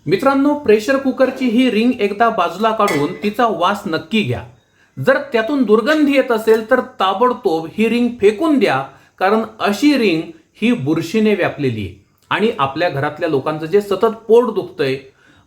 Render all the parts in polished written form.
मित्रांनो, प्रेशर कुकरची ही रिंग एकदा बाजूला काढून तिचा वास नक्की घ्या। जर त्यातून दुर्गंधी येत असेल तर ताबडतोब ही रिंग फेकून द्या, कारण अशी रिंग ही बुरशीने व्यापलेली आहे आणि आपल्या घरातल्या लोकांचं जे सतत पोट दुखतंय,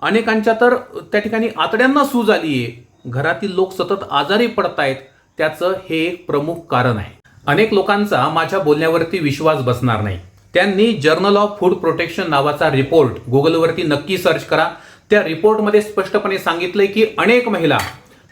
अनेकांच्या तर त्या ठिकाणी आतड्यांना सूज आली आहे, घरातील लोक सतत आजारी पडतायत, त्याचं हे एक प्रमुख कारण आहे। अनेक लोकांचा माझ्या बोलण्यावरती विश्वास बसणार नाही। त्यांनी जर्नल ऑफ फूड प्रोटेक्शन नावाचा रिपोर्ट गुगलवरती नक्की सर्च करा। त्या रिपोर्टमध्ये स्पष्टपणे सांगितलंय की अनेक महिला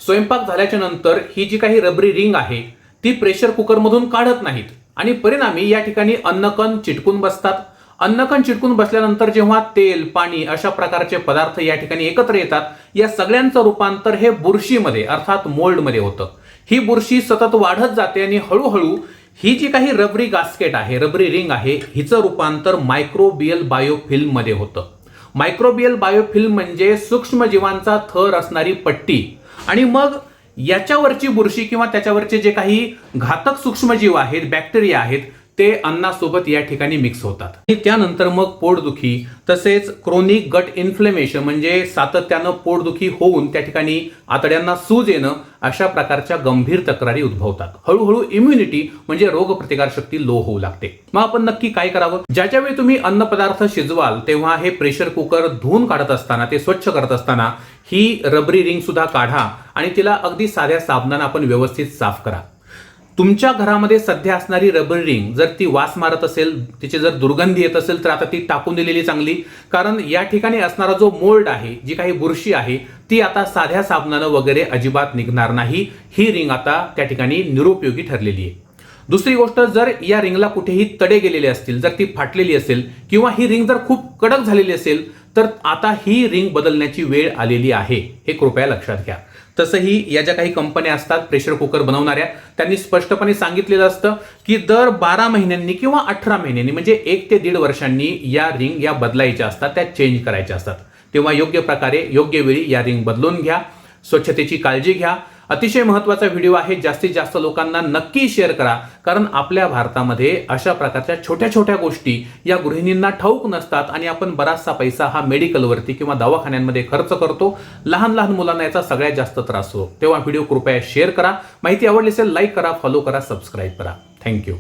स्वयंपाक झाल्याच्या नंतर ही जी काही रबरी रिंग आहे ती प्रेशर कुकरमधून काढत नाहीत आणि परिणामी या ठिकाणी अन्नकण चिटकून बसतात। अन्नकण चिटकून बसल्यानंतर जेव्हा तेल, पाणी अशा प्रकारचे पदार्थ या ठिकाणी एकत्र येतात, या सगळ्यांचं रूपांतर हे बुरशीमध्ये अर्थात मोल्डमध्ये होतं। ही बुरशी सतत वाढत जाते आणि हळूहळू ही जी काही रबरी गास्केट आहे, रबरी रिंग आहे, हिचं रूपांतर मायक्रोबियल बायोफिल्म मध्ये होतं। मायक्रोबियल बायोफिल्म म्हणजे सूक्ष्मजीवांचा थर असणारी पट्टी आणि मग याच्यावरची बुरशी किंवा त्याच्यावरचे जे काही घातक सूक्ष्मजीव आहेत, बॅक्टेरिया आहेत, ते अन्नासोबत या ठिकाणी मिक्स होतात आणि त्यानंतर मग पोटदुखी तसेच क्रोनिक गट इन्फ्लेमेशन म्हणजे सातत्यानं पोटदुखी होऊन त्या ठिकाणी आतड्यांना सूज येणं, अशा प्रकारच्या गंभीर तक्रारी उद्भवतात। हळूहळू इम्युनिटी म्हणजे रोगप्रतिकार शक्ती लो होऊ लागते। मग आपण नक्की काय करावं? ज्याच्या वेळी तुम्ही अन्नपदार्थ शिजवाल तेव्हा हे प्रेशर कुकर धुवून काढत असताना, ते स्वच्छ करत असताना ही रबरी रिंग सुद्धा काढा आणि तिला अगदी साध्या साबणाने आपण व्यवस्थित साफ करा। तुमच्या घरामध्ये सध्या असणारी रबरी रिंग जर ती वास मारत असेल, तिची जर दुर्गंधी येत असेल तर आता ती टाकून दिलेली चांगली, कारण या ठिकाणी असणारा जो मोल्ड आहे, जी काही बुरशी आहे, ती आता साध्या साबणाने वगैरे अजिबात निघणार नाही। ही रिंग आता त्या ठिकाणी निरुपयोगी ठरलेली आहे। दुसरी गोष्ट, जर या रिंगला कुठेही तडे गेलेले असतील, जर ती फाटलेली असेल किंवा ही रिंग जर खूप कडक झालेली असेल तर आता ही रिंग बदलण्याची वेळ आलेली आहे, हे कृपया लक्षात घ्या। तसंही या ज्या काही कंपन्या असतात प्रेशर कुकर बनवणाऱ्या, त्यांनी स्पष्टपणे सांगितलेलं असतं की दर 12 महिन्यांनी किंवा 18 महिन्यांनी म्हणजे 1 ते 1.5 वर्षांनी या रिंग या बदलायच्या असतात, त्या चेंज करायच्या असतात। तेव्हा योग्य प्रकारे योग्य वेळी या रिंग बदलून घ्या, स्वच्छतेची काळजी घ्या। अतिशय महत्त्वाचा व्हिडिओ आहे, जास्तीत जास्त लोकांना नक्की शेअर करा, कारण आपल्या भारतामध्ये अशा प्रकारच्या छोट्या छोट्या गोष्टी या गृहिणींना ठाऊक नसतात आणि आपण बराचसा पैसा हा मेडिकलवरती किंवा दवाखान्यांमध्ये खर्च करतो। लहान लहान मुलांना याचा सगळ्यात जास्त त्रास होतो। तेव्हा व्हिडिओ कृपया शेअर करा, माहिती आवडली असेल लाईक करा, फॉलो करा, सबस्क्राईब करा। थँक्यू।